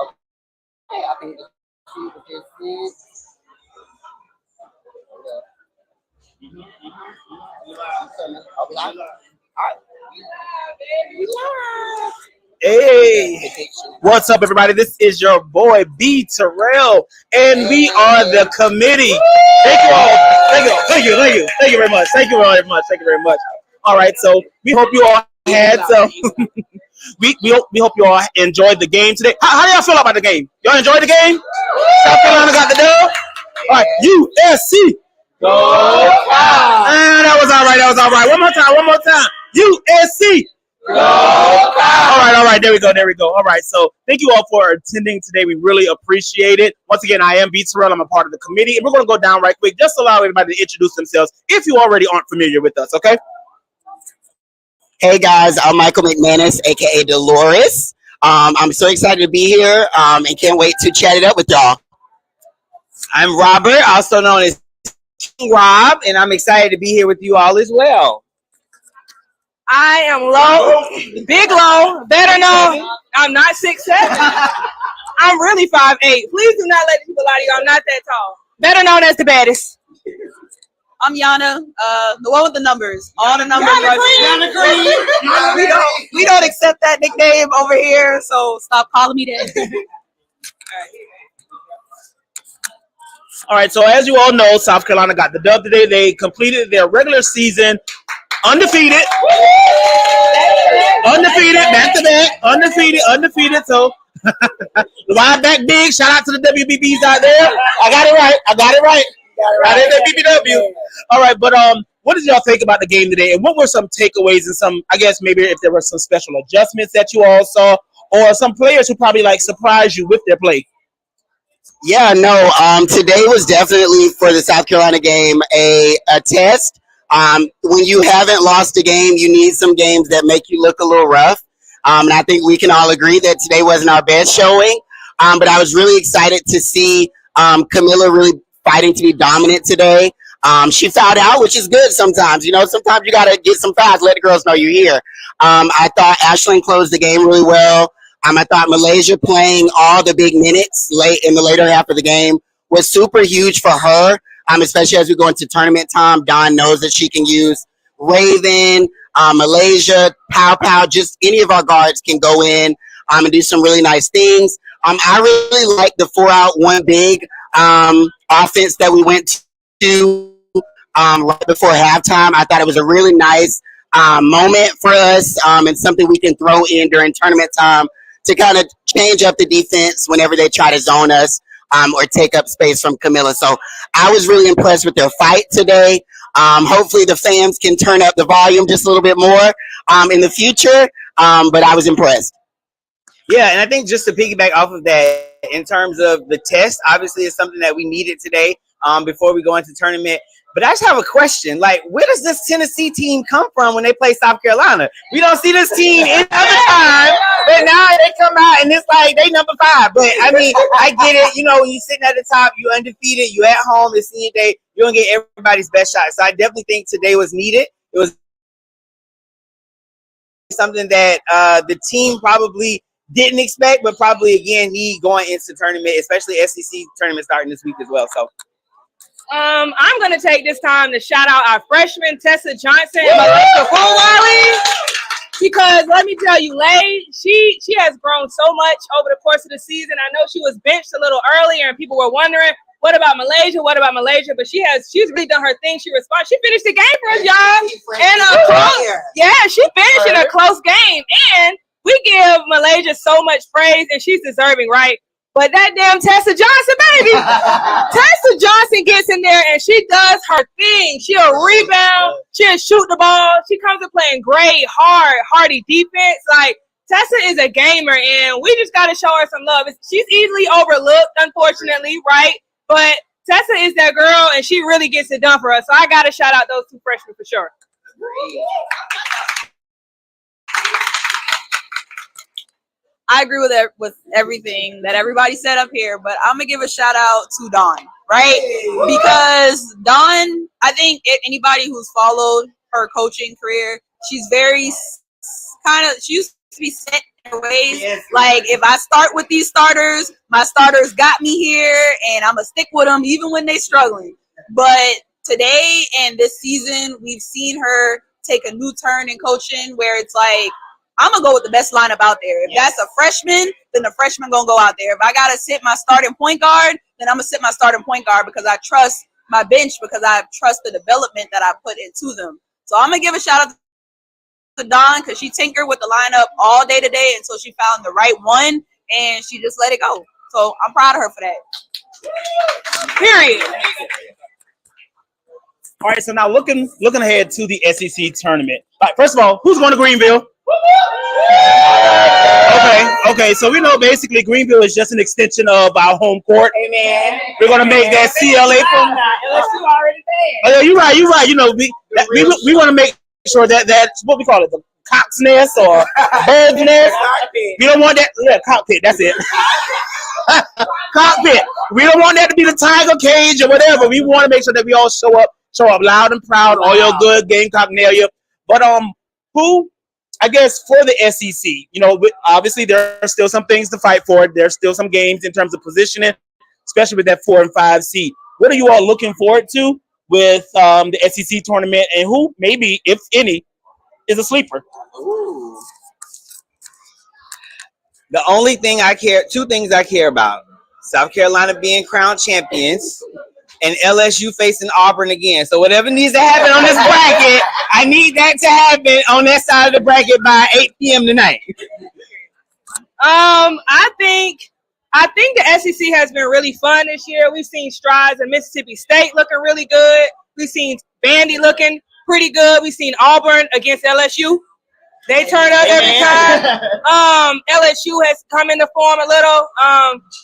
Okay, I think see what this is. Are we live? All right. We live. Hey, what's up, everybody? This is your boy B Terrell, and we are the committee. Thank you all. Thank you very much. Thank you very much. Thank you very much. All right, so we hope you all had some. we hope you all enjoyed the game today. How do y'all feel about the game? Y'all enjoyed the game? South Carolina got the dub. All right, USC. Go Cow! That was all right. That was all right. One more time. USC. Go Cow! All right. There we go. All right. So thank you all for attending today. We really appreciate it. Once again, I am B Terrell. I'm a part of the committee, and we're going to go down right quick. Just allow everybody to introduce themselves if you already aren't familiar with us. Okay. Hey guys, I'm Michael McManus, aka Dolores. I'm so excited to be here and can't wait to chat it up with y'all. I'm Robert, also known as King Rob, and I'm excited to be here with you all as well. I am Low, Big Low, better known. I'm not 6'7". I'm really 5'8". Please do not let the people lie to you. I'm not that tall. Better known as the baddest. I'm Yana, the one with the numbers. All the numbers. We don't accept that nickname over here, so stop calling me that. All right. So as you all know, South Carolina got the dub today. They completed their regular season undefeated, back to back, undefeated. So wide back big. Shout out to the WBBs out there. I got it right. Right in the BBW. All right, but what did y'all think about the game today, and what were some takeaways and some, I guess maybe if there were some special adjustments that you all saw, or some players who probably like surprised you with their play? Yeah, no, today was definitely for the South Carolina game a test. When you haven't lost a game, you need some games that make you look a little rough. And I think we can all agree that today wasn't our best showing. But I was really excited to see Camilla really fighting to be dominant today. She fouled out, which is good sometimes. You know, sometimes you got to get some fouls, let the girls know you're here. I thought Ashlyn closed the game really well. I thought Malaysia playing all the big minutes late in the later half of the game was super huge for her, especially as we go into tournament time. Dawn knows that she can use Raven, Malaysia, Pow, just any of our guards can go in and do some really nice things. I really like the 4-out, 1 big offense that we went to right before halftime. I thought it was a really nice moment for us and something we can throw in during tournament time to kind of change up the defense whenever they try to zone us or take up space from Camilla. So I was really impressed with their fight today. Hopefully the fans can turn up the volume just a little bit more in the future, but I was impressed. Yeah, and I think just to piggyback off of that, in terms of the test, obviously it's something that we needed today before we go into tournament. But I just have a question. Like, where does this Tennessee team come from when they play South Carolina? We don't see this team any other time, but now they come out and it's like they number 5. But, I mean, I get it. You know, when you're sitting at the top, you're undefeated, you're at home, it's senior day, you're going to get everybody's best shot. So I definitely think today was needed. It was something that the team probably didn't expect, but probably, again, need going into tournament, especially SEC tournament starting this week as well. So. I'm gonna take this time to shout out our freshman Tessa Johnson and Melissa Fulwiley, because let me tell you, Lay, she has grown so much over the course of the season. I know she was benched a little earlier, and people were wondering what about Malaysia, but she's really done her thing. She responded. She finished the game for us, y'all, and she finished in a close game, and we give Malaysia so much praise, and she's deserving, right? But that damn Tessa Johnson, baby. Tessa Johnson gets in there and she does her thing. She'll rebound. She'll shoot the ball. She comes to playing great, hardy defense. Like, Tessa is a gamer, and we just got to show her some love. She's easily overlooked, unfortunately, right? But Tessa is that girl, and she really gets it done for us. So I got to shout out those 2 freshmen for sure. I agree with everything that everybody said up here, but I'm gonna give a shout out to Dawn, right? Because Dawn, I think anybody who's followed her coaching career, she's very she used to be set in their ways. Like, if I start with these starters, my starters got me here, and I'm going to stick with them even when they're struggling. But today and this season, we've seen her take a new turn in coaching where it's like, I'm going to go with the best lineup out there. If that's a freshman, then the freshman going to go out there. If I got to sit my starting point guard, then I'm going to sit my starting point guard because I trust my bench, because I trust the development that I put into them. So I'm going to give a shout out to Dawn because she tinkered with the lineup all day today until she found the right one, and she just let it go. So I'm proud of her for that. Period. All right, so now looking ahead to the SEC tournament. All right, first of all, who's going to Greenville? Okay. So we know basically Greenville is just an extension of our home court. Amen. We're going to make that CLA from. LSU already there. Oh, yeah, you're right. You know, we want to make sure that's what we call it, the cock's nest or bird's nest. We don't want that. Yeah, cockpit. That's it. Cockpit. We don't want that to be the tiger cage or whatever. We want to make sure that we all show up loud and proud. All your good Gamecock Nalia. But who? I guess for the SEC, you know, obviously there are still some things to fight for. There's still some games in terms of positioning, especially with that 4 and 5 seed. What are you all looking forward to with the SEC tournament, and who maybe, if any, is a sleeper? Ooh. The only thing two things I care about: South Carolina being crowned champions, and LSU facing Auburn again. So whatever needs to happen on this bracket, I need that to happen on that side of the bracket by 8 p.m. tonight. I think the SEC has been really fun this year. We've seen strides in Mississippi State looking really good. We've seen Vandy looking pretty good. We've seen Auburn against LSU. They turn up every time. LSU has come into form a little.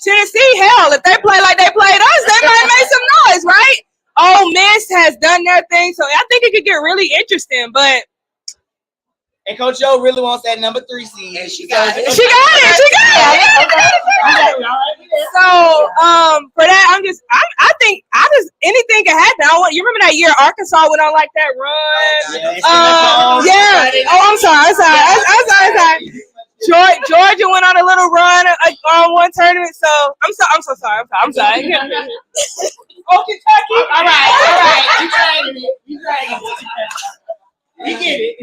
Tennessee, hell, if they play like they played us, they might make some noise, right? Ole Miss has done their thing, so I think it could get really interesting. But And Coach Joe really wants that number 3 seed. And she got it. So for that, I think anything can happen. You remember that year Arkansas went on like that run? Oh, I'm sorry. Georgia went on a little run on one tournament. So I'm so sorry. I'm sorry. Oh, Kentucky. All right. You dragging it. We get it.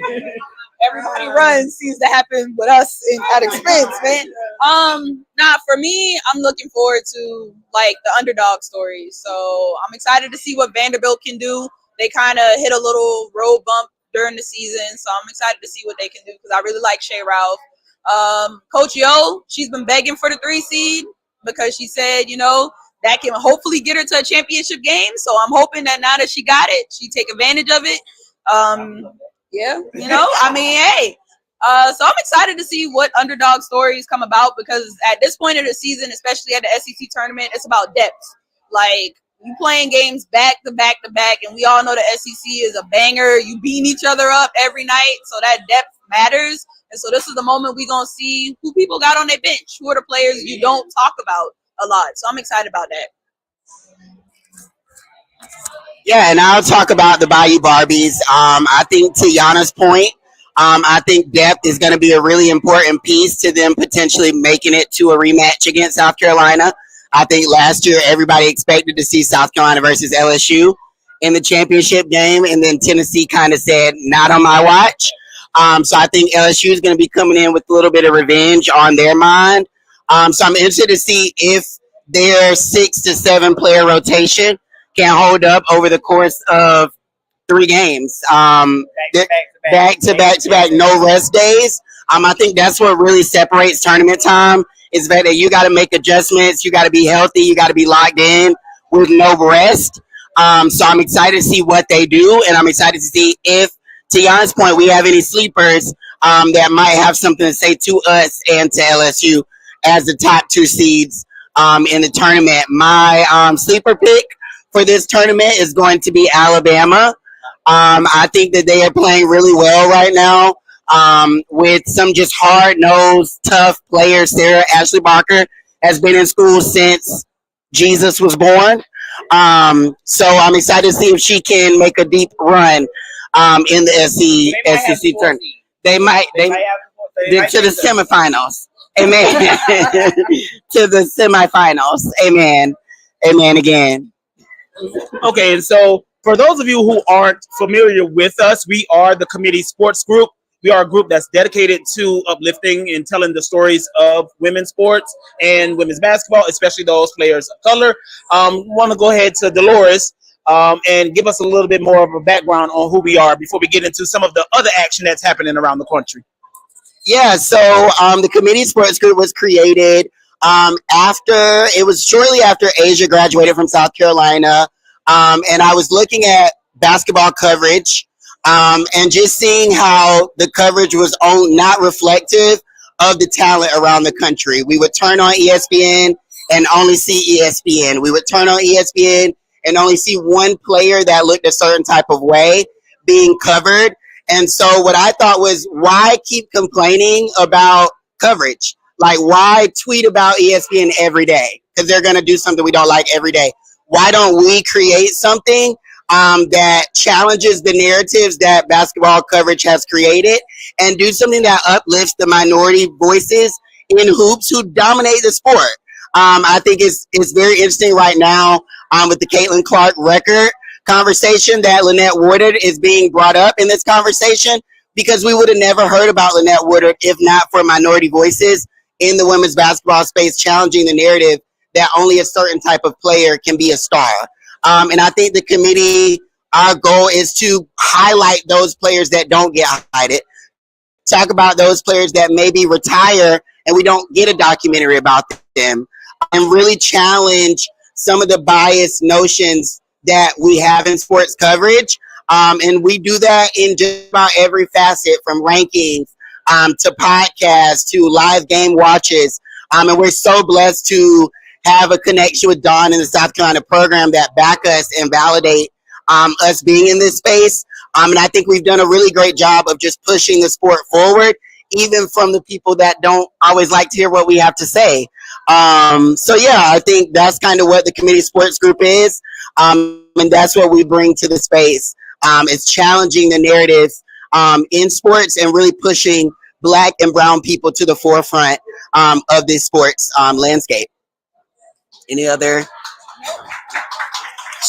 Everybody runs seems to happen with us at expense, man. For me, I'm looking forward to like the underdog story. So I'm excited to see what Vanderbilt can do. They kind of hit a little road bump during the season, so I'm excited to see what they can do because I really like Shea Ralph. Coach Yo, she's been begging for the 3 seed because she said, you know, that can hopefully get her to a championship game. So I'm hoping that now that she got it, she take advantage of it. Yeah, you know, I mean, hey. So I'm excited to see what underdog stories come about because at this point of the season, especially at the SEC tournament, it's about depth. Like, you playing games back to back to back, and we all know the SEC is a banger. You beating each other up every night, so that depth matters. And so this is the moment we're going to see who people got on their bench, who are the players you don't talk about a lot. So I'm excited about that. Yeah, and I'll talk about the Bayou Barbies. I think to Yana's point, I think depth is going to be a really important piece to them potentially making it to a rematch against South Carolina. I think last year everybody expected to see South Carolina versus LSU in the championship game, and then Tennessee kind of said, not on my watch. So I think LSU is going to be coming in with a little bit of revenge on their mind. So I'm interested to see if their 6 to 7 player rotation can hold up over the course of 3 games. Back to back, no rest days. I think that's what really separates tournament time is that you got to make adjustments. You got to be healthy. You got to be locked in with no rest. So I'm excited to see what they do, and I'm excited to see if, to Jan's point, we have any sleepers that might have something to say to us and to LSU as the top 2 seeds in the tournament. My sleeper pick for this tournament is going to be Alabama. I think that they are playing really well right now with some just hard-nosed, tough players. Sarah Ashley Barker has been in school since Jesus was born. So I'm excited to see if she can make a deep run in the SEC tournament. They might. To the semifinals. Amen. To the semifinals. Amen. Amen again. Okay, and so for those of you who aren't familiar with us, we are the Committee Sports Group. We are a group that's dedicated to uplifting and telling the stories of women's sports and women's basketball, especially those players of color. Want to go ahead to Dolores and give us a little bit more of a background on who we are before we get into some of the other action that's happening around the country. Yeah, so the Committee Sports Group was created shortly after Asia graduated from South Carolina, and I was looking at basketball coverage and just seeing how the coverage was not reflective of the talent around the country. We would turn on ESPN and only see ESPN. We would turn on ESPN and only see one player that looked a certain type of way being covered. And so what I thought was, why keep complaining about coverage? Like, why tweet about ESPN every day? Because they're going to do something we don't like every day. Why don't we create something that challenges the narratives that basketball coverage has created and do something that uplifts the minority voices in hoops who dominate the sport? I think it's very interesting right now with the Caitlin Clark record conversation that Lynette Woodard is being brought up in this conversation, because we would have never heard about Lynette Woodard if not for minority voices in the women's basketball space challenging the narrative that only a certain type of player can be a star. And I think the committee, our goal is to highlight those players that don't get highlighted, talk about those players that maybe retire and we don't get a documentary about them, and really challenge some of the biased notions that we have in sports coverage. And we do that in just about every facet, from rankings to podcasts to live game watches. And we're so blessed to have a connection with Dawn in the South Carolina program that back us and validate us being in this space. And I think we've done a really great job of just pushing the sport forward, even from the people that don't always like to hear what we have to say. So yeah, I think that's kind of what the Committee Sports Group is. And that's what we bring to the space. It's challenging the narrative in sports and really pushing Black and brown people to the forefront of this sports landscape. Any other?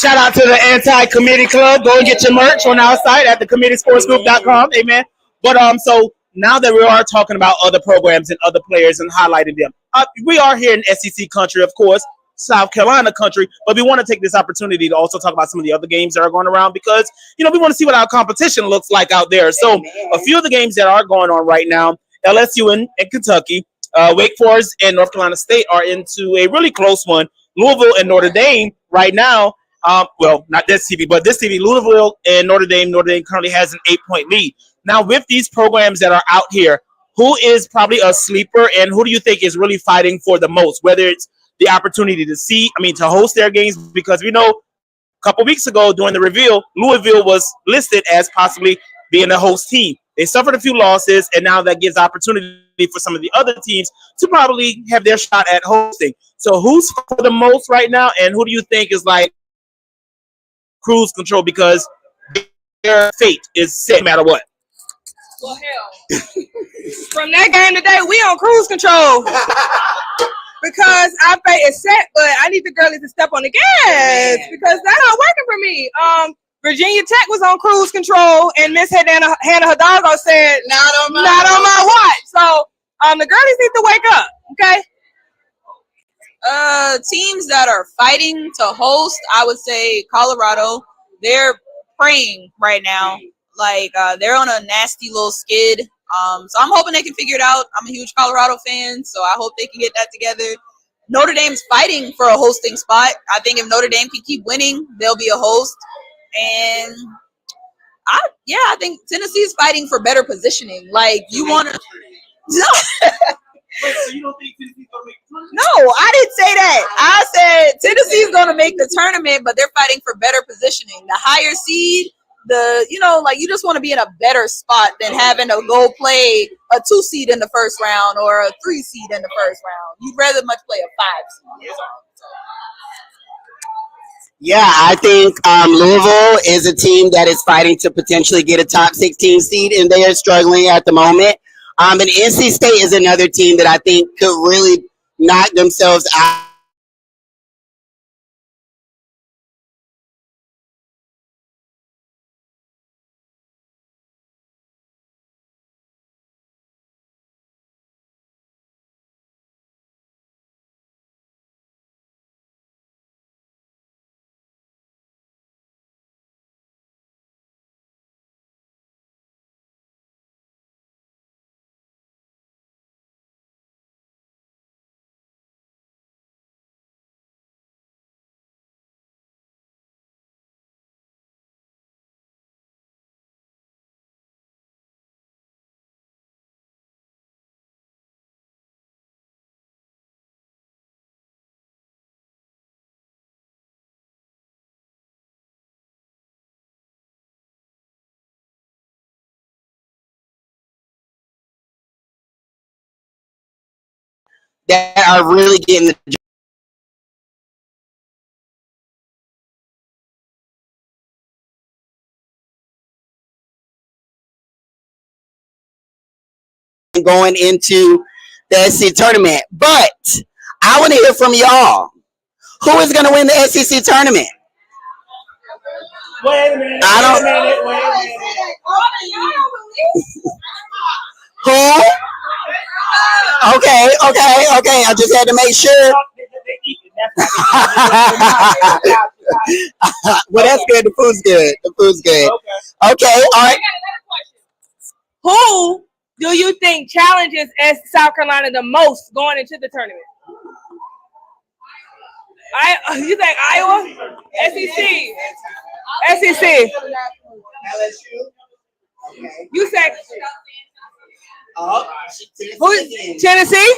Shout out to the Anti-Committee Club. Go and get your merch on our site at thecommitteesportsgroup.com. Amen. But so now that we are talking about other programs and other players and highlighting them, we are here in SEC country, of course, South Carolina country, but we want to take this opportunity to also talk about some of the other games that are going around, because, we want to see what our competition looks like out there. So a few of the games that are going on right now, LSU and Kentucky, Wake Forest and North Carolina State are into a really close one. Louisville and Notre Dame right now, well, not this TV, but this TV, Louisville and Notre Dame currently has an 8-point lead. Now, with these programs that are out here, who is probably a sleeper, and who do you think is really fighting for the most? Whether it's the opportunity to host their games, because we know a couple weeks ago during the reveal, Louisville was listed as possibly being a host team. They suffered a few losses, and now that gives opportunity for some of the other teams to probably have their shot at hosting. So who's for the most right now, and who do you think is like cruise control, because their fate is set no matter what? Well, hell, from that game today, we on cruise control. Because our fate is set, but I need the girlies to step on the gas because that's not working for me. Virginia Tech was on cruise control, and Miss Hannah Hidalgo said, "Not on my watch." So, the girlies need to wake up. Okay. Teams that are fighting to host, I would say Colorado. They're praying right now. Like they're on a nasty little skid. So I'm hoping they can figure it out. I'm a huge Colorado fan, so I hope they can get that together. Notre Dame's fighting for a hosting spot. I think if Notre Dame can keep winning, they'll be a host. And I think Tennessee's fighting for better positioning. Like you want to. No. Wait, so you don't think Tennessee's going to make the tournament? No, I didn't say that. I said Tennessee's going to make the tournament, but they're fighting for better positioning. The higher seed. You just want to be in a better spot than having to go play a 2 seed in the first round or a 3 seed in the first round. You'd rather much play a 5 seed. Yeah, I think Louisville is a team that is fighting to potentially get a top 16 seed, and they are struggling at the moment. And NC State is another team that I think could really knock themselves out. That are really getting the going into the SEC tournament. But I want to hear from y'all. Who is going to win the SEC tournament? Wait a minute. I don't. Wait a minute. Who? Okay. I just had to make sure. Well, that's good. The food's good. Okay. All right. Who do you think challenges South Carolina the most going into the tournament? You think Iowa? SEC. You said who? Tennessee?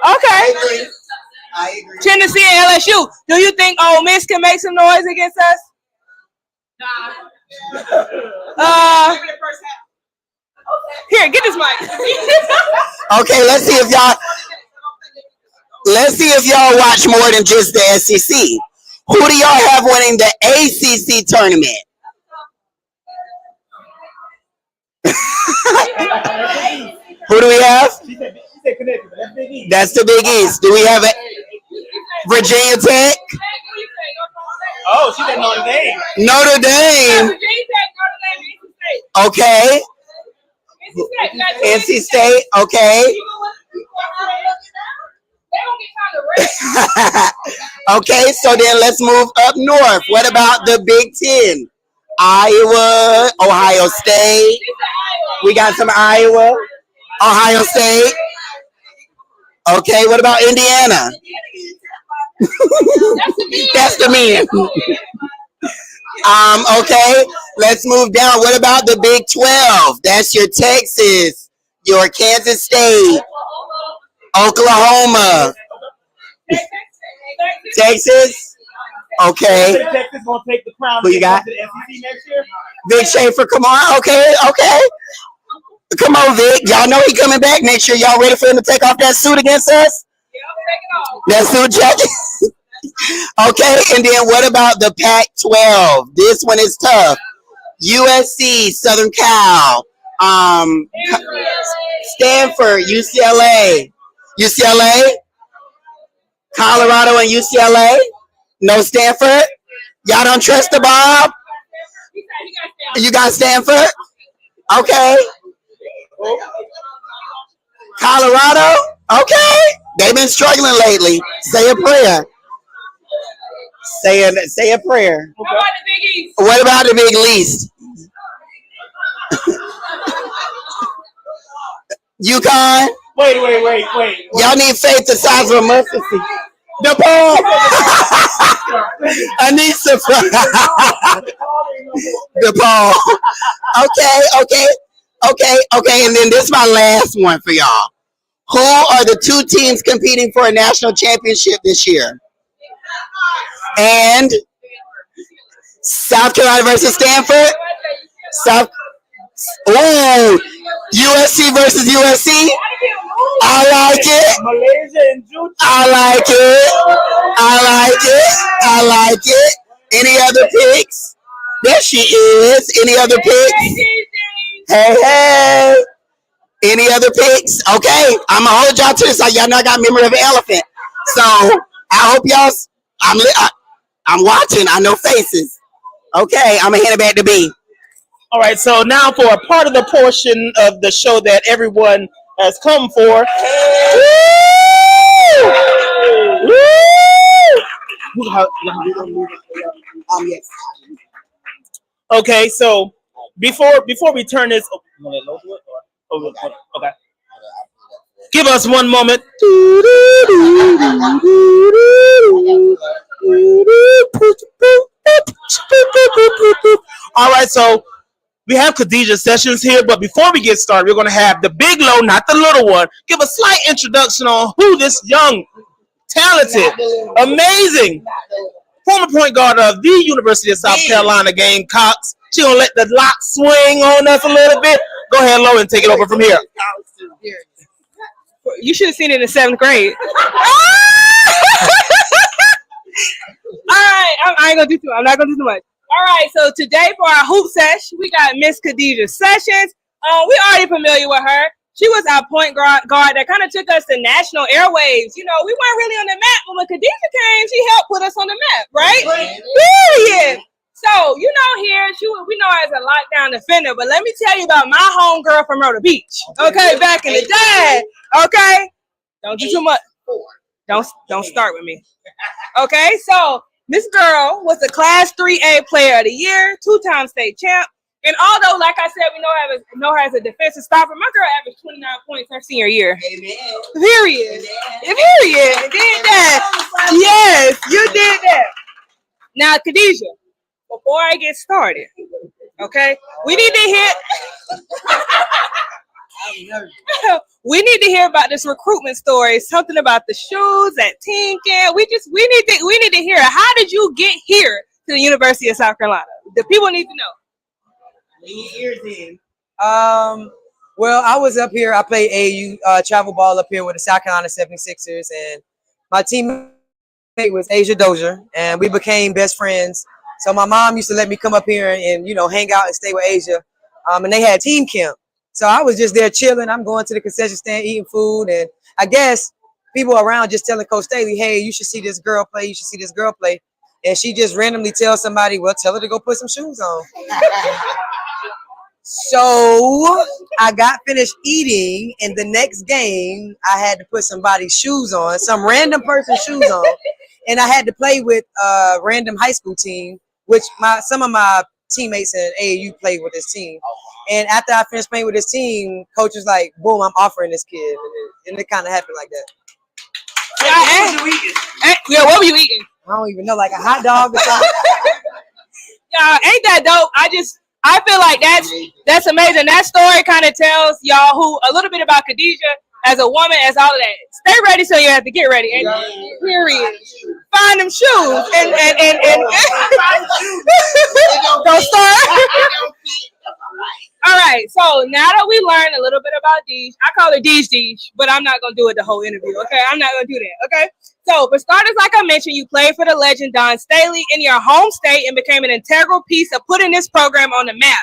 Okay. I agree. Tennessee and LSU. Do you think Ole Miss can make some noise against us? Here, get this mic. Okay, let's see if y'all watch more than just the SEC. Who do y'all have winning the ACC tournament? Who do we have? That's the Big East. Do we have a Virginia Tech? Oh, she said Notre Dame. Notre Dame. Okay. NC State. Okay. Okay, so then let's move up north. What about the Big Ten? Iowa, Ohio State. We got some Iowa, Ohio State. Okay, what about Indiana? That's the men. Okay, let's move down. What about the Big 12? That's your Texas, your Kansas State, Oklahoma, Texas. Okay. Texas gonna take the crown. Who you got? To the SEC next year. Vic Schaefer, come on. Okay. Come on, Vic. Y'all know he coming back next year. Y'all ready for him to take off that suit against us? That suit jacket. Okay, and then what about the Pac-12? This one is tough. USC, Southern Cal, Stanford, UCLA, Colorado, and UCLA. No Stanford. Y'all don't trust the Bob. You got Stanford. Okay. Colorado. Okay. They've been struggling lately. Say a prayer. Say a prayer. What about the Big East? UConn. Wait. Y'all need faith the size of a mustard seed. DePaul. I need some. DePaul. Okay. And then this is my last one for y'all. Who are the two teams competing for a national championship this year? And South Carolina versus Stanford. USC versus USC. I like it. Any other picks? There she is. Any other picks? Hey. Any other picks? Okay, I'm gonna hold y'all to this. Like y'all know I got memory of an elephant. So I hope y'all. I'm watching. I know faces. Okay, I'm gonna hand it back to B. All right, so now for a part of the portion of the show that everyone has come for. Yes. Okay, so before we turn this, okay, give us one moment. All right, so we have Kadia Sessions here, but before we get started, we're going to have the big low, not the little one, give a slight introduction on who this young, talented, amazing former point guard of the University of South Carolina Gamecocks. She's going to let the lock swing on us a little bit. Go ahead, Lo, and take it over from here. You should have seen it in 7th grade. All right, I ain't gonna do too much. I'm not gonna do too much. All right, so today for our hoop sesh, we got Miss Kadia Sessions. We already familiar with her. She was our point guard that kind of took us to national airwaves. You know, we weren't really on the map, but when Khadijah came, she helped put us on the map, right? Period. So, you know, here, we know her as a lockdown defender, but let me tell you about my homegirl from Myrtle Beach. Okay, back in the day. Okay? Don't do too much. Don't start with me. Okay, so this girl was the Class 3A Player of the Year, 2-time state champ. And although, like I said, we know her as a defensive stopper, my girl averaged 29 points her senior year. Amen. Period. Period. Did that. Yes, you did that. Now, Khadijah, before I get started, okay, we need to hear. We need to hear about this recruitment story. Something about the shoes at team camp. We need to hear. How did you get here to the University of South Carolina? The people need to know. Well, I was up here. I played AAU travel ball up here with the South Carolina 76ers, and my teammate was Asia Dozier, and we became best friends. So my mom used to let me come up here and hang out and stay with Asia. And they had team camp. So I was just there chilling. I'm going to the concession stand, eating food. And I guess people around just telling Coach Staley, hey, you should see this girl play. You should see this girl play. And she just randomly tells somebody, well, tell her to go put some shoes on. So I got finished eating. And the next game, I had to put somebody's shoes on, some random person's shoes on. And I had to play with a random high school team, which some of my teammates in AAU played with this team. And after I finished playing with this team, coach was like, boom, I'm offering this kid. And it kind of happened like that. Yeah, what were you eating? I don't even know, like a hot dog or something. Yeah, ain't that dope? I feel like that's amazing. That story kind of tells y'all a little bit about Khadijah as a woman, as all of that. Stay ready, so you have to get ready. And period. Find them shoes and don't start. All right, so now that we learned a little bit about Deej, I call her Deej, but I'm not gonna do it the whole interview. Okay, I'm not gonna do that. Okay, so for starters, like I mentioned, you played for the legend Don Staley in your home state and became an integral piece of putting this program on the map.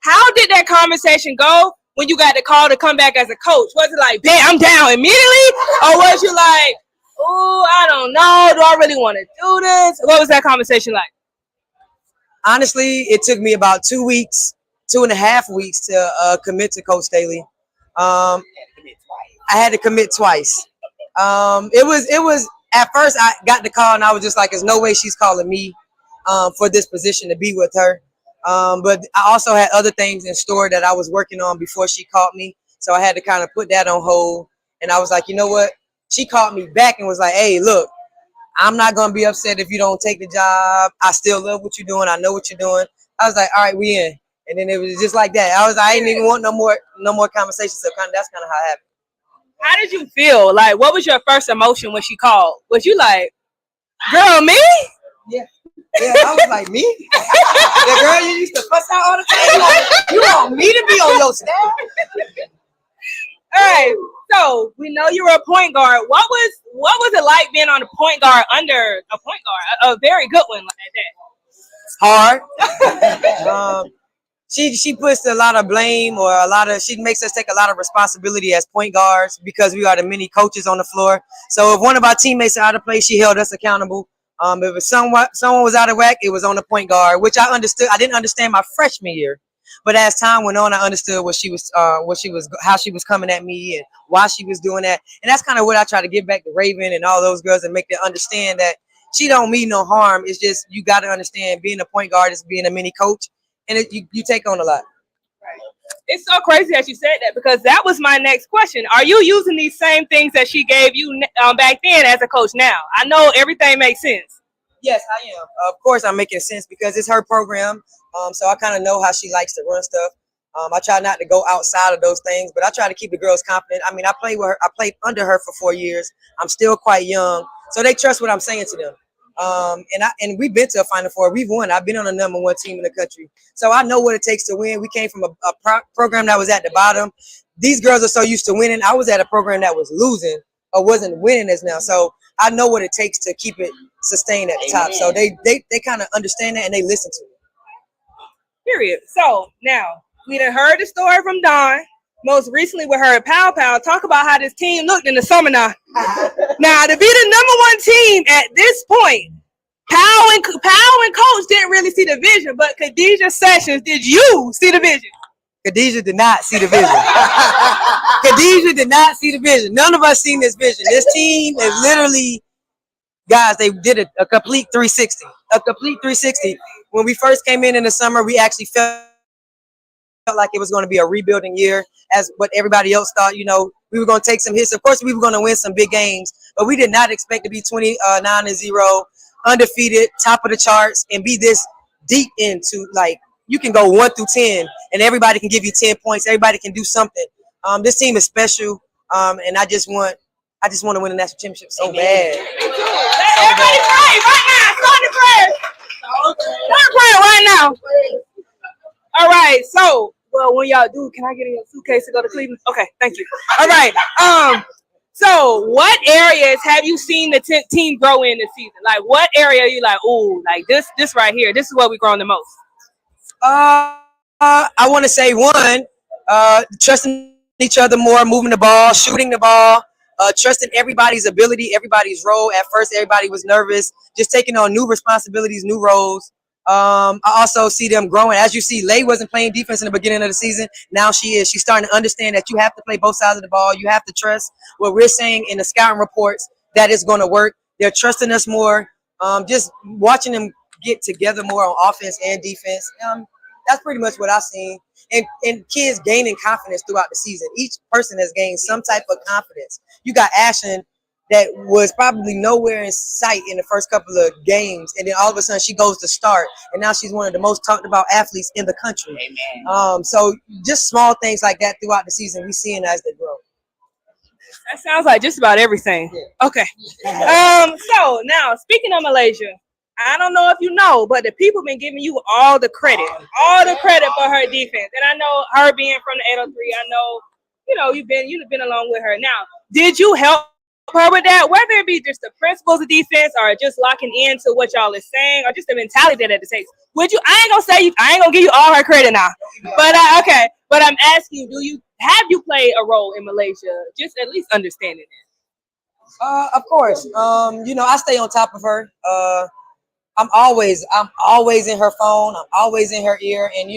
How did that conversation go when you got the call to come back as a coach? Was it like, "Bet I'm down immediately," or was you like, "Oh, I don't know. Do I really want to do this?" What was that conversation like? Honestly, it took me about 2.5 weeks to commit to Coach Staley. I had to commit twice. It was at first I got the call and I was just like, "There's no way she's calling me for this position to be with her." But I also had other things in store that I was working on before she called me, so I had to kind of put that on hold. And I was like, you know what? She called me back and was like, "Hey, look, I'm not gonna be upset if you don't take the job. I still love what you're doing. I know what you're doing." I was like, "All right, we in." And then it was just like that. I didn't even want no more conversation. So that's kind of how it happened. How did you feel? Like, what was your first emotion when she called? Was you like, "Girl, me?" Yeah, I was like, "Me?" The girl you used to fuss out all the time. You want me to be on your staff? All right. So we know you were a point guard. What was it like being on a point guard under a point guard, a very good one like that? Hard. she puts a lot of blame or she makes us take a lot of responsibility as point guards because we are the many coaches on the floor. So if one of our teammates are out of place, she held us accountable. If someone was out of whack, it was on the point guard, which I understood. I didn't understand my freshman year, but as time went on, I understood how she was coming at me and why she was doing that. And that's kind of what I try to give back to Raven and all those girls and make them understand that she don't mean no harm. It's just you got to understand being a point guard is being a mini coach, and you take on a lot. It's so crazy that you said that because that was my next question. Are you using these same things that she gave you back then as a coach now? I know everything makes sense. Yes, I am. Of course, I'm making sense because it's her program. So I kind of know how she likes to run stuff. I try not to go outside of those things, but I try to keep the girls confident. I mean, I played with her. I played under her for 4 years. I'm still quite young, so they trust what I'm saying to them. And we've been to a Final Four. We've won. I've been on the #1 team in the country, so I know what it takes to win. We came from a program that was at the bottom. These girls are so used to winning. I was at a program that was losing or wasn't winning as now. So I know what it takes to keep it sustained at the top. So they kind of understand that and they listen to it. Period. So now we done heard the story from Dawn. Most recently, we heard Pow Pow talk about how this team looked in the summer now. Now, to be the #1 team at this point, Pow and Coach didn't really see the vision, but Kadia Sessions, did you see the vision? Khadijah did not see the vision. Khadijah did not see the vision. None of us seen this vision. This team is literally, guys, they did a complete 360. A complete 360. When we first came in the summer, we actually felt like it was going to be a rebuilding year, as what everybody else thought. You know, we were going to take some hits. Of course, we were going to win some big games, but we did not expect to be 29-0, undefeated, top of the charts, and be this deep into, like, you can go 1 through 10, and everybody can give you 10 points. Everybody can do something. This team is special, and I just want to win the national championship so bad. Everybody pray right now. Start the prayer. Start praying right now. All right. So, well, when y'all do, can I get in your suitcase to go to Cleveland? Okay, thank you. All right. So what areas have you seen the team grow in this season? Like, what area are you like, ooh, like this right here, this is where we've grown the most? I want to say one, trusting each other more, moving the ball, shooting the ball, trusting everybody's ability, everybody's role. At first, everybody was nervous, just taking on new responsibilities, new roles. I also see them growing. As you see, Lay wasn't playing defense in the beginning of the season. Now she is. She's starting to understand that you have to play both sides of the ball. You have to trust what we're saying in the scouting reports that it's going to work. They're trusting us more. Just watching them get together more on offense and defense. That's pretty much what I've seen. And kids gaining confidence throughout the season. Each person has gained some type of confidence. You got Ashton that was probably nowhere in sight in the first couple of games, and then all of a sudden she goes to start, and now she's one of the most talked about athletes in the country. Amen. So just small things like that throughout the season, we seeing as they grow. That sounds like just about everything. Yeah. Okay. So now, speaking of Malaysia, I don't know if you know, but the people been giving you all the credit for her defense. And I know her being from the 803, I know, you've been along with her. Now, did you help her with that? Whether it be just the principles of defense or just locking into what y'all is saying or just the mentality that it takes. I ain't gonna give you all her credit now. But okay. But I'm asking you, have you played a role in Malaysia? Just at least understanding it. Of course. I stay on top of her. I'm always in her phone. I'm always in her ear. And,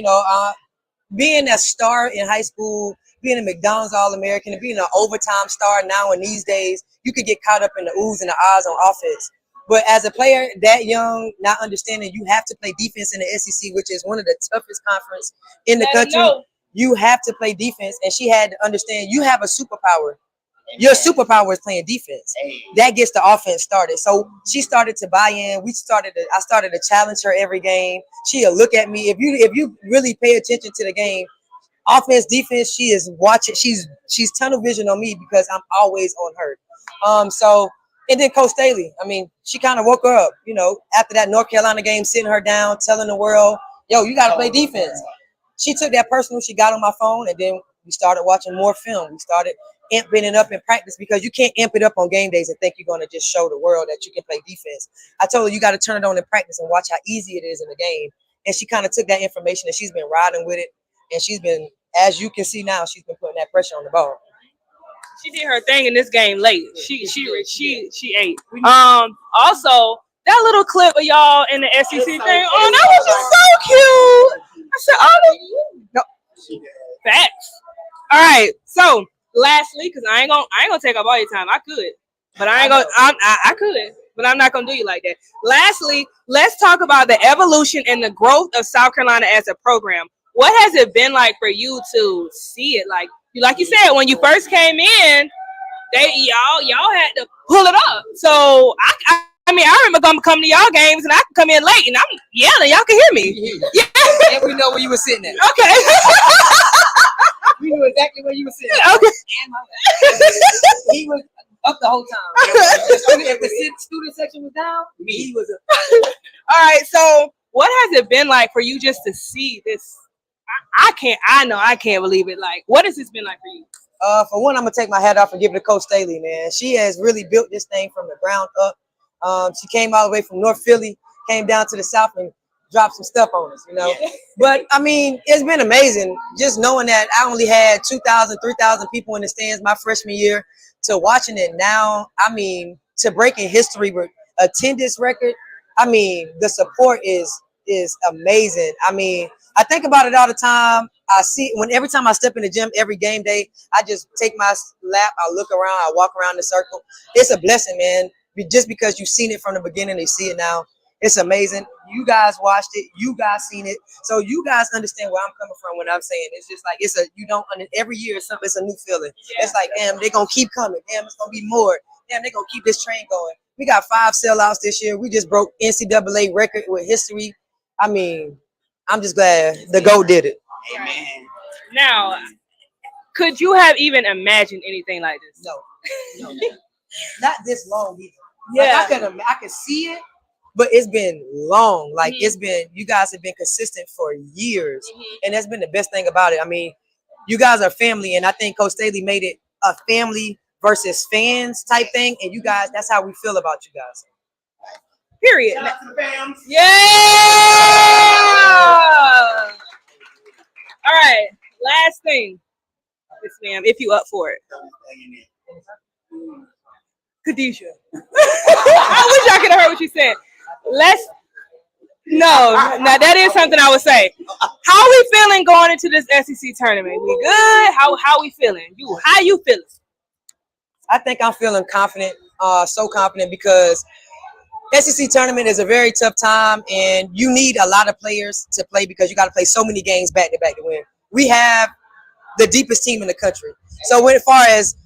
being a star in high school, being a McDonald's All-American, and being an overtime star now in these days, you could get caught up in the oohs and the ahs on offense. But as a player that young, not understanding you have to play defense in the SEC, which is one of the toughest conference in the country, you have to play defense. And she had to understand you have a superpower. Your superpower is playing defense. That gets the offense started. So she started to buy in. I started to challenge her every game. She'll look at me. If you really pay attention to the game, offense, defense, she is watching. She's tunnel vision on me because I'm always on her. And then Coach Staley, she kind of woke her up, after that North Carolina game, sitting her down, telling the world, yo, you got to play defense. She took that personal. She got on my phone, and then we started watching more film. We started amping it up in practice because you can't amp it up on game days and think you're going to just show the world that you can play defense. I told her you got to turn it on in practice and watch how easy it is in the game. and she kind of took that information and she's been riding with it, and she's been, as you can see now, she's been putting that pressure on the ball. She did her thing in this game late. She ate. Also, that little clip of y'all in the SEC thing. Oh, that was just so cute. I said, oh no. Facts. All right. So lastly, because I ain't gonna take up all your time. I could, but I could, but I'm not gonna do you like that. Lastly, let's talk about the evolution and the growth of South Carolina as a program. What has it been like for you to see it? Like you said, when you first came in, y'all had to pull it up. So I mean, I remember coming to y'all games and I could come in late and I'm yelling. Y'all can hear me. Yeah. And we know where you were sitting at. Okay. We knew exactly where you were sitting. Okay. He was up the whole time. If the student section was down, he was up. All right. So what has it been like for you just to see this? I can't believe it. Like, what has this been like for you? For one, I'm gonna take my hat off and give it to Coach Staley, man. She has really built this thing from the ground up. She came all the way from North Philly, came down to the South and dropped some stuff on us, you know. Yeah. But I mean, it's been amazing just knowing that I only had 2,000, 3,000 people in the stands my freshman year to watching it now. I mean, to breaking history with attendance record. I mean, the support is amazing. I mean, I think about it all the time. I see every time I step in the gym, every game day, I just take my lap, I look around, I walk around the circle. It's a blessing, man. Just because you've seen it from the beginning, they see it now. It's amazing. You guys watched it. You guys seen it. So you guys understand where I'm coming from when I'm saying it's just like every year it's a new feeling. Yeah. It's like, damn, they're gonna keep coming. Damn, it's gonna be more. Damn, they're gonna keep this train going. We got 5 sellouts this year. We just broke NCAA record with history. I mean, I'm just glad the GOAT did it. Amen. Now, could you have even imagined anything like this? No. Not this long either. Yeah, like I could see it, but it's been long. Like it's been, you guys have been consistent for years, and that's been the best thing about it. I mean, you guys are family, and I think Coach Staley made it a family versus fans type thing, and you guys, that's how we feel about you guys. Period. Shout out to the fams. Yeah. All right. Last thing. Yes, ma'am, if you up for it. Khadijah. I wish I could have heard what you said. Now that is something I would say. How are we feeling going into this SEC tournament? We good? How we feeling? How you feeling? I think I'm feeling confident, so confident because SEC tournament is a very tough time, and you need a lot of players to play because you got to play so many games back to win. We have the deepest team in the country. So as far as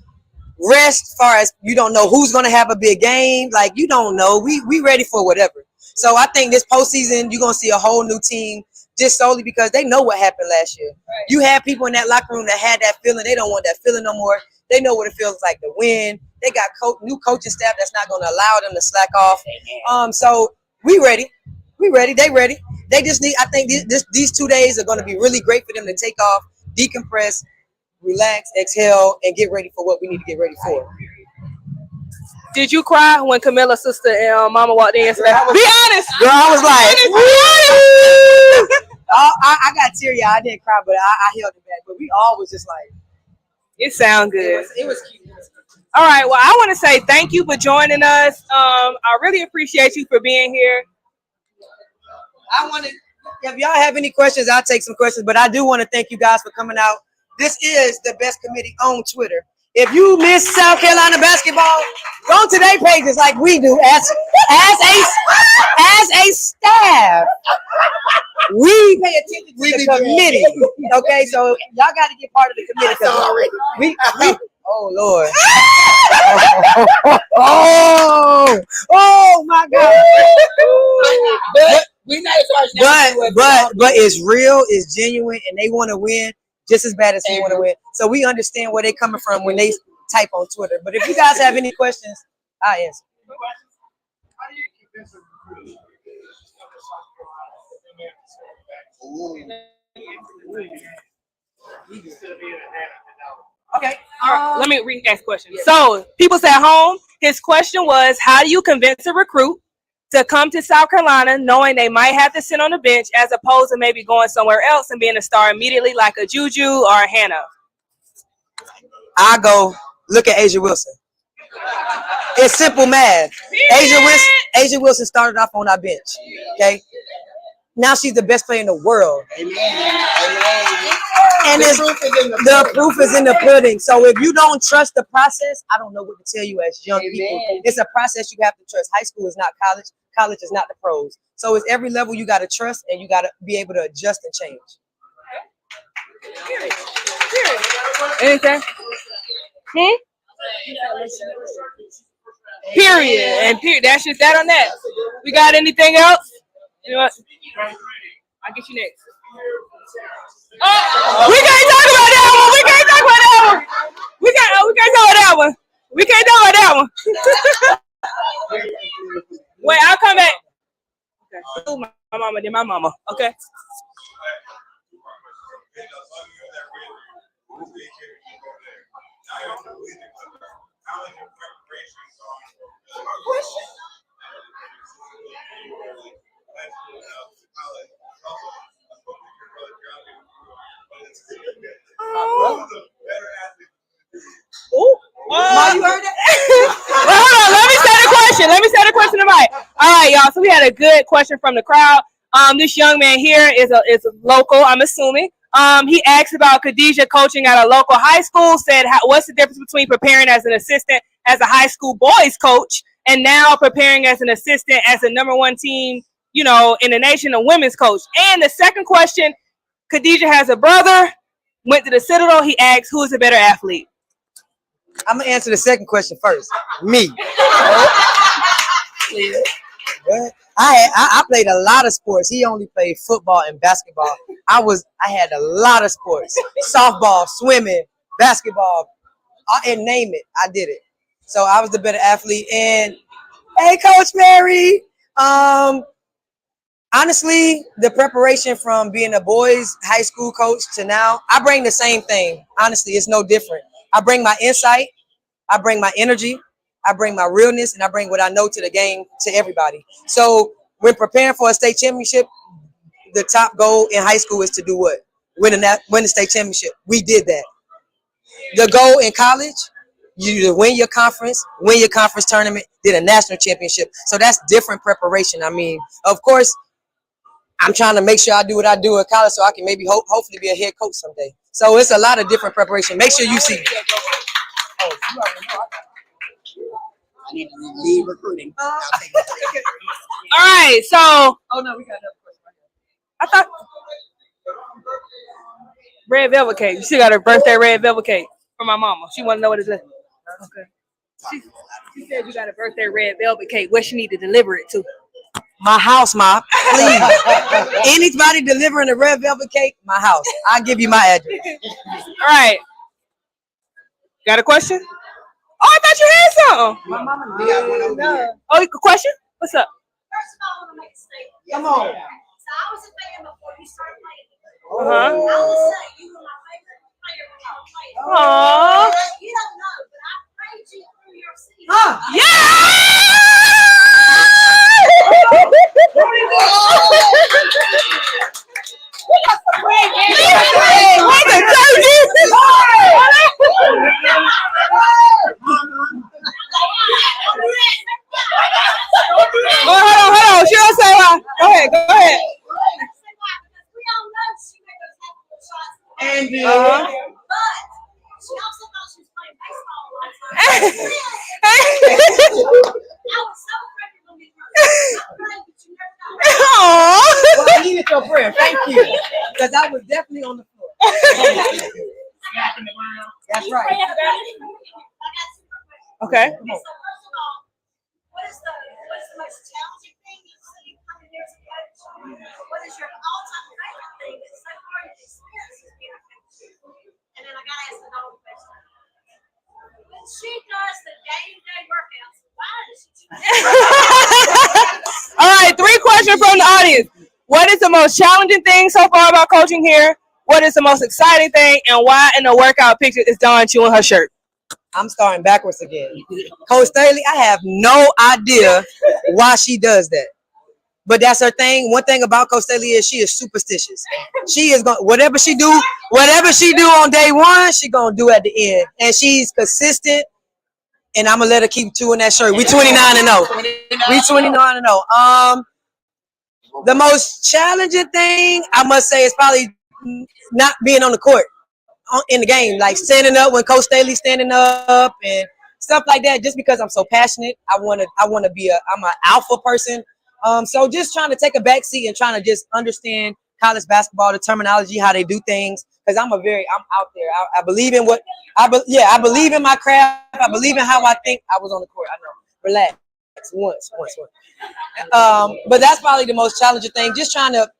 rest, as far as you don't know who's going to have a big game, like you don't know. We ready for whatever. So I think this postseason, you're going to see a whole new team just solely because they know what happened last year. Right. You had people in that locker room that had that feeling. They don't want that feeling no more. They know what it feels like to win. They got new coaching staff that's not going to allow them to slack off. So we ready. We ready. They ready. They just need, I think these 2 days are going to be really great for them to take off, decompress, relax, exhale, and get ready for what we need to get ready for. Did you cry when Camilla's sister and Mama walked in? Be honest. Girl, I was like, I got teary. I didn't cry, but I held it back. But we all was just like, it sound good. It was cute. All right. Well, I want to say thank you for joining us. I really appreciate you for being here. If y'all have any questions, I'll take some questions. But I do want to thank you guys for coming out. This is the best committee on Twitter. If you miss South Carolina basketball, go to their pages like we do as a staff. We pay attention to the committee. Okay, so y'all got to get part of the committee. Oh Lord. Oh my God. But it's real, it's genuine, and they want to win just as bad as we want to win. So we understand where they're coming from when they type on Twitter. But if you guys have any questions, I'll answer. Okay. Let me re-ask questions. So people at home, his question was, how do you convince a recruit to come to South Carolina knowing they might have to sit on the bench as opposed to maybe going somewhere else and being a star immediately like a Juju or a Hannah? I go look at Asia Wilson. It's simple math. Asia Wilson started off on our bench. Okay. Now she's the best player in the world. Amen. And the proof is in the pudding. So if you don't trust the process, I don't know what to tell you as young people. It's a process you have to trust. High school is not college. College is not the pros. So it's every level you got to trust and you got to be able to adjust and change. Anything? Period. And period. That's just that on that. We got anything else? You know what? I'll get you next. We can't talk about that one. We can't talk about that one. We can't talk about that one. We can't talk about that one. Wait, I'll come back. Okay. My mama did my mama. Okay. You heard that? Well, hold on. Let me say the question to Mike. All right, y'all. So we had a good question from the crowd. This young man here is a local, I'm assuming. He asked about Khadijah coaching at a local high school, said, what's the difference between preparing as an assistant as a high school boys coach and now preparing as an assistant as a #1 team, you know, in the nation, a women's coach? And the second question, Khadijah has a brother, went to the Citadel. He asked, who is a better athlete? I'm going to answer the second question first. Me. I played a lot of sports. He only played football and basketball. I had a lot of sports. Softball, swimming, basketball, and name it. I did it. So I was the better athlete. And hey, Coach Mary. Honestly, the preparation from being a boys high school coach to now, I bring the same thing. Honestly, it's no different. I bring my insight. I bring my energy. I bring my realness, and I bring what I know to the game to everybody. So when preparing for a state championship, the top goal in high school is to do what? Win the state championship. We did that. The goal in college, you win your conference tournament, then a national championship. So that's different preparation. I mean, of course, I'm trying to make sure I do what I do in college so I can maybe hopefully be a head coach someday. So it's a lot of different preparation. Make sure you see. I need to leave recruiting. All right, so. Oh, no, we got another question right here. I thought. Red velvet cake. She got her birthday red velvet cake from my mama. She want to know what it is. Okay. She said you got a birthday red velvet cake. Where she need to deliver it to? My house, Ma. Please. Anybody delivering a red velvet cake? My house. I'll give you my address. All right. Got a question? Oh, I thought you had something. My mama Oh, a question? What's up? First of all, I want to make a statement. Come on. So I was a fan before you started playing. Uh-huh. I will say you were my favorite player when I was playing. Aww. You don't know, but I prayed you through your season. Hold on. She don't say why. Go ahead. We all know she made those couple shots. And But she also thought she was playing baseball all the time. I was so afraid you were going to be hurt. I prayed, but you never got hurt. well, I needed your prayer. Thank you. Because I was definitely on the floor. That's right. I got super questions. Okay. So first of all, what is the most challenging thing you've seen coming here as a coach? What is your all-time favorite thing that so far you've experienced as being a coach? And then I gotta ask the dog question. When she does the game day workouts, why does she choose? All right, 3 questions from the audience. What is the most challenging thing so far about coaching here? What is the most exciting thing? And why in the workout picture is Dawn chewing her shirt? I'm starting backwards again. Coach Staley, I have no idea why she does that. But that's her thing. One thing about Coach Staley is she is superstitious. She is going whatever she do on day one, she gonna do at the end. And she's consistent. And I'm gonna let her keep chewing that shirt. We 29-0. We 29-0. The most challenging thing I must say is probably not being on the court in the game, like standing up when Coach Staley's standing up and stuff like that. Just because I'm so passionate, I'm an alpha person. So just trying to take a back seat and trying to just understand college basketball, the terminology, how they do things. Because I'm out there. I believe in I believe in my craft. I believe in how I think. I was on the court. I know. Relax. Once. But that's probably the most challenging thing. Just trying to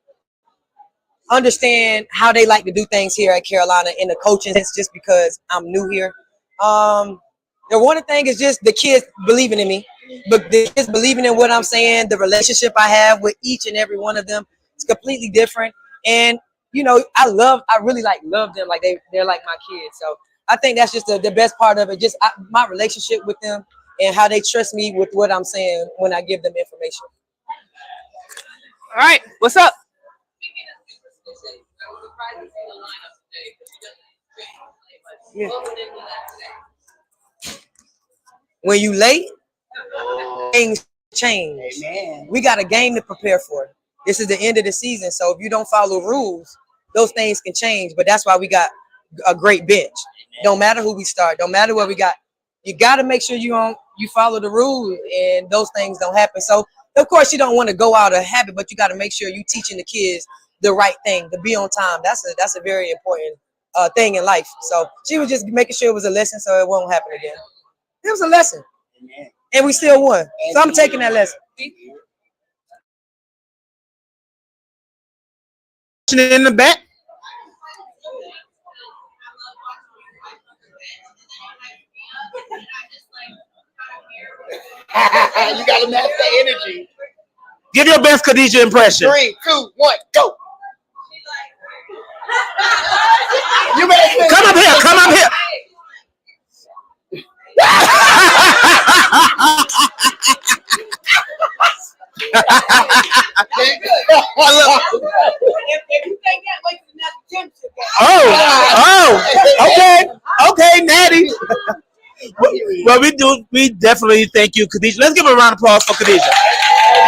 understand how they like to do things here at Carolina in the coaching sense, just because I'm new here. The one thing is just the kids believing in me, but the kids believing in what I'm saying. The relationship I have with each and every one of them is completely different. And you know, I really love them. Like they're like my kids. So I think that's just the best part of it. Just my relationship with them and how they trust me with what I'm saying when I give them information. All right, what's up? Yeah. When you late, things change. Amen. We got a game to prepare for. This is the end of the season, so if you don't follow rules, those things can change. But that's why we got a great bench. Don't matter who we start, don't matter what we got. You got to make sure you follow the rules, and those things don't happen. So of course you don't want to go out of habit, but you got to make sure you teaching the kids the right thing, to be on time. That's a very important thing in life. So she was just making sure it was a lesson, so it won't happen again. It was a lesson, and we still won. So I'm taking that lesson. In the back. You gotta match the energy. Give your best Khadijah impression. 3, 2, 1, go. Come up here. Okay, Natty. Well, we definitely thank you, Khadijah. Let's give a round of applause for Khadijah.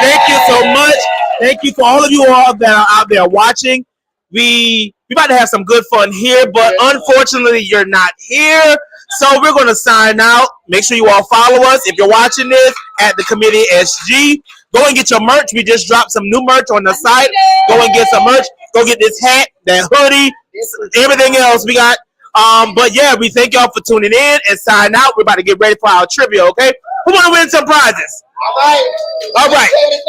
Thank you so much. Thank you for all of you all that are out there watching. We about to have some good fun here, but unfortunately you're not here. So we're going to sign out. Make sure you all follow us. If you're watching this at the Committee SG, go and get your merch. We just dropped some new merch on the site. Go and get some merch. Go get this hat, that hoodie, everything else we got. But yeah, we thank y'all for tuning in and sign out. We're about to get ready for our trivia, okay? Who want to win some prizes? All right.